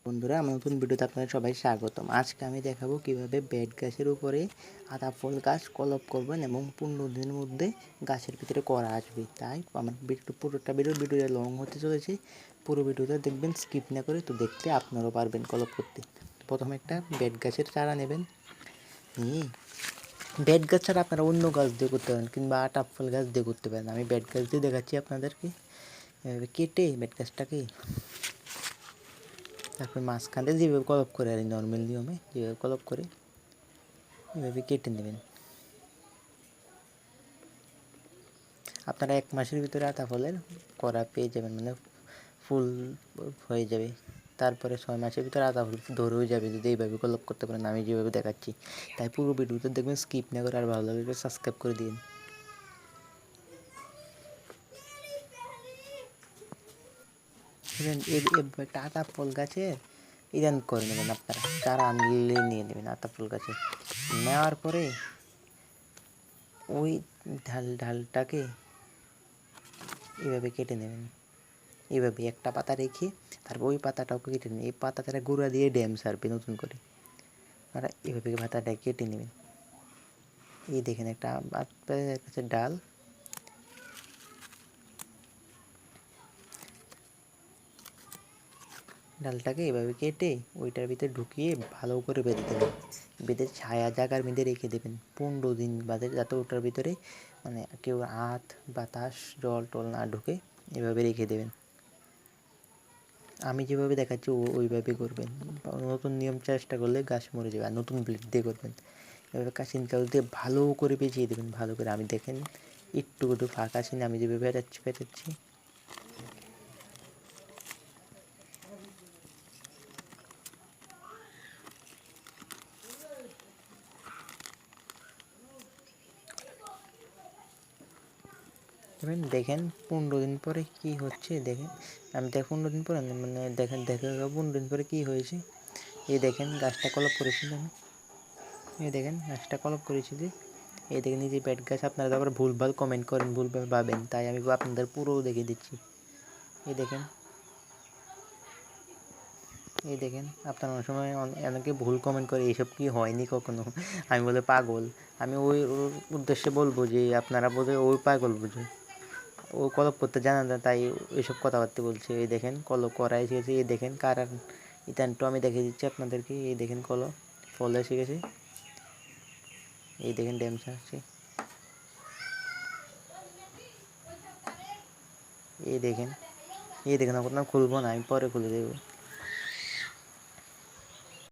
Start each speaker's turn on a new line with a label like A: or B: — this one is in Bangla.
A: বন্ধুরা, আমার নতুন ভিডিওতে আপনাদের সবাই স্বাগতম। আজকে আমি দেখাবো কিভাবে বেট গাছের উপরে আদা ফল গাছ কলপ করবেন এবং 15 দিনের মধ্যে গাছের ভিতরে করা আসবে। তাই আমার পুরোটা ভিডিওটা লং হতে চলেছে। পুরো ভিডিওটা দেখবেন, স্কিপ না করে, তো দেখতে আপনারাও পারবেন কলপ করতে। প্রথমে একটা বেট গাছের চারা নেবেন, নিয়ে বেট গাছ ছাড়া আপনারা অন্য গাছ দিয়ে করতে পারেন, কিংবা আটা ফল গাছ দিয়ে করতে পারেন। আমি বেট গাছ দিয়ে দেখাচ্ছি আপনাদেরকে। এভাবে কেটে বেট গাছটাকে তারপর মাঝখানে যেভাবে কলপ করে আর নর্মাল নিয়মে যেভাবে কলপ করে এভাবে কেটে নেবেন। আপনারা 1 মাসের ভিতরে আতা ফলের করা পেয়ে যাবেন, মানে ফুল হয়ে যাবে। তারপরে 6 মাসের ভিতরে আতা ফুল ধরেও যাবে যদি এইভাবে কলপ করতে পারেন আমি যেভাবে দেখাচ্ছি। তাই পুরো ভিডিওতে দেখবেন, স্কিপ না করে। আর ভালো লাগলে সাবস্ক্রাইব করে দিন। একটা আতা ফল গাছের ইরান করে নেবেন আপনারা, চারা আনলে নিয়ে নেবেন আতা ফল গাছে। নেওয়ার পরে ওই ঢালটাকে এভাবে কেটে নেবেন। এইভাবে একটা পাতা রেখে তারপর ওই পাতাটাও কেটে নেবেন। এই পাতাটা গুঁড়া দিয়ে ড্যাম সারবে নতুন করে। আর এভাবে পাতাটা কেটে নেবেন। এই দেখেন একটা আপনাদের কাছে ডাল, ডালটাকে এভাবে কেটে ওইটার ভিতরে ঢুকিয়ে ভালো করে বেঁধে দেবেন। বেঁধে ছায়া জায়গার মধ্যে রেখে দেবেন 15 দিন বাদে, যাতে ওটার ভিতরে মানে কেউ হাত বাতাস জল টল না ঢুকে। এভাবে রেখে দেবেন। আমি যেভাবে দেখাচ্ছি ওইভাবে করবেন। নতুন নিয়ম চেষ্টা করলে গাছ মরে যাবে। আর নতুন ব্লেড দিয়ে করবেন। এভাবে কাশিন কাগজ দিয়ে ভালো করে পেঁচিয়ে দেবেন, ভালো করে। আমি দেখেন একটু ফাঁকা আছে না, আমি যেভাবে পেঁচাচ্ছি। দেখেন 15 দিন পরে কি হচ্ছে দেখেন। আমি 15 দিন পরে মানে দেখেন 15 দিন পরে কি হয়েছে। এই দেখেন গাছটা কলপ করেছি আমি। এই দেখেন গাছটা কলপ করেছি যে। এই দেখেন এই যে বেট গাছ। আপনারা আবার ভুলভাল কমেন্ট করেন, ভুলভাল ভাবেন, তাই আমি আপনাদের পুরো দেখিয়ে দিচ্ছি। এই দেখেন, এই দেখেন। আপনারা অনেক সময় অনেকে ভুল কমেন্ট করে, এইসব কি হয়নি কখনো। আমি বলে পাগল। আমি ওই উদ্দেশ্যে বলবো যে আপনারা বোধহয় ওই পাগল বুঝে ও কলপ করতে জানা না, তাই ওইসব কথাবার্তা বলছে। এই দেখেন কলপ করা এসে গেছে। এই দেখেন কারার ইতানটা আমি দেখিয়ে দিচ্ছি আপনাদেরকে। এই দেখেন কলপ ফল এসে গেছে। এই দেখেন ড্যামসা আসছে। এই দেখেন, এই দেখেন। আপনার খুলবো না, আমি পরে খুলে দেবো।